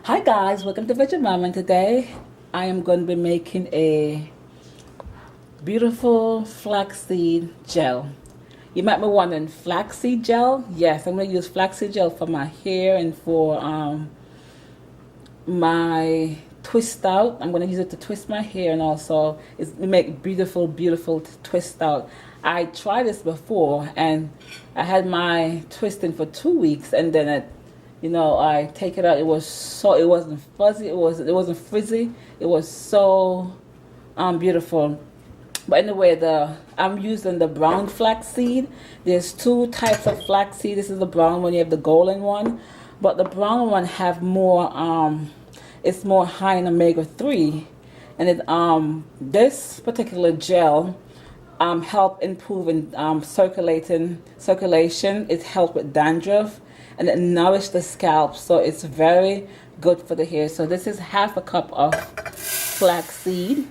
Hi guys, welcome to Veggie Mom, and today I am going to be making a beautiful flaxseed gel. You might be wondering, flaxseed gel? Yes, I'm going to use flaxseed gel for my hair and for my twist out. I'm going to use it to twist my hair, and also make beautiful twist out. I tried this before and I had my twisting for 2 weeks, and then I take it out. It wasn't fuzzy. It wasn't frizzy. It was so beautiful. But anyway, I'm using the brown flaxseed. There's two types of flaxseed. This is the brown one. You have the golden one, but the brown one have more. It's more high in omega-3, and this particular gel help improve in circulation. It helps with dandruff, and it nourishes the scalp, so it's very good for the hair. So this is half a cup of flaxseed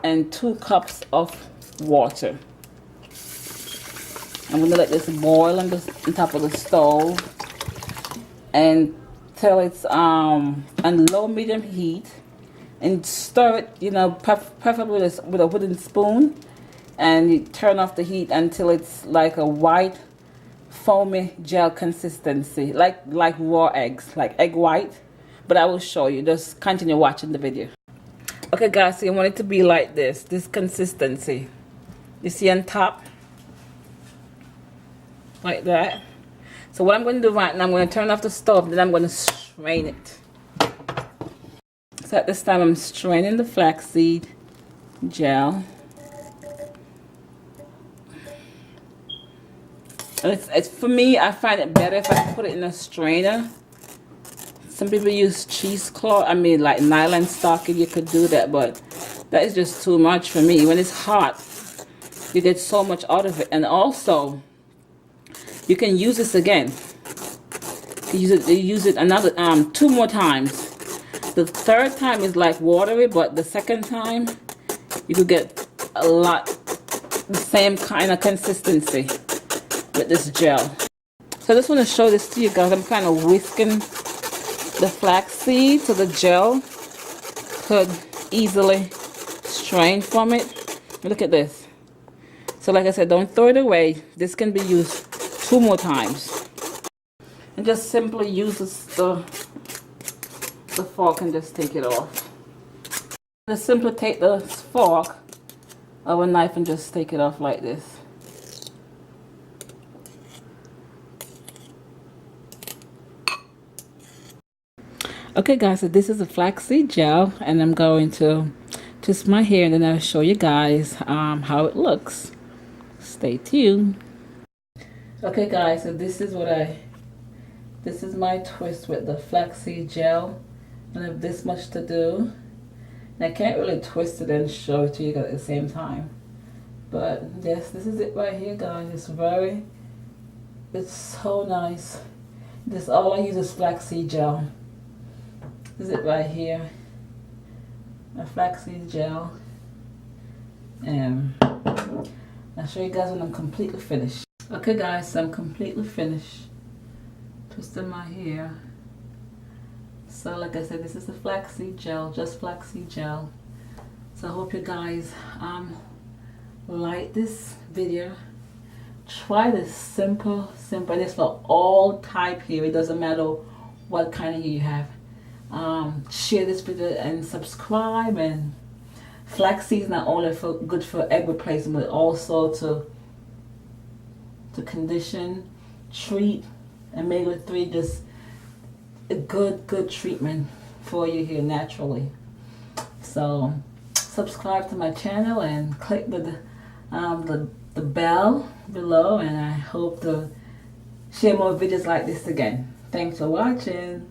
and 2 cups of water. I'm going to let this boil on top of the stove until it's on low medium heat, and stir it, preferably with a wooden spoon, and you turn off the heat until it's like a white foamy gel consistency, like raw eggs, like egg white. But I will show you. Just continue watching the video. Okay guys, so you want it to be like this consistency. You see on top, like that. So what I'm going to do right now, I'm going to turn off the stove, then I'm going to strain it. So at this time I'm straining the flaxseed gel. It's for me, I find it better if I put it in a strainer. Some people use cheesecloth, like nylon stocking. You could do that, but that is just too much for me. When it's hot, you get so much out of it. And also, you can use this again. You use it another 2 more times. The third time is like watery, but the second time you could get a lot the same kind of consistency with this gel. So I just want to show this to you guys. I'm kind of whisking the flaxseed so the gel could easily strain from it. Look at this. So like I said, don't throw it away. This can be used 2 more times. And just simply use the fork and just take it off. Just simply take the fork or a knife and just take it off like this. Okay guys, so this is a flaxseed gel, and I'm going to twist my hair, and then I'll show you guys how it looks. Stay tuned. Okay guys, so this is my twist with the flaxseed gel. I have this much to do, and I can't really twist it and show it to you guys at the same time, but yes, this is it right here guys. It's so nice. This all I use is flaxseed gel. This is it right here, a flaxseed gel, and I'll show you guys when I'm completely finished. Okay guys, so I'm completely finished twisting my hair. So like I said, this is the flaxseed gel, just flaxseed gel. So I hope you guys like this video. Try this simple, and it's for all type hair. It doesn't matter what kind of hair you have. Share this video and subscribe. And flaxseed is not only good for egg replacement, but also to condition, treat, omega-3, just a good treatment for your hair naturally. So subscribe to my channel and click the bell below, and I hope to share more videos like this again. Thanks for watching.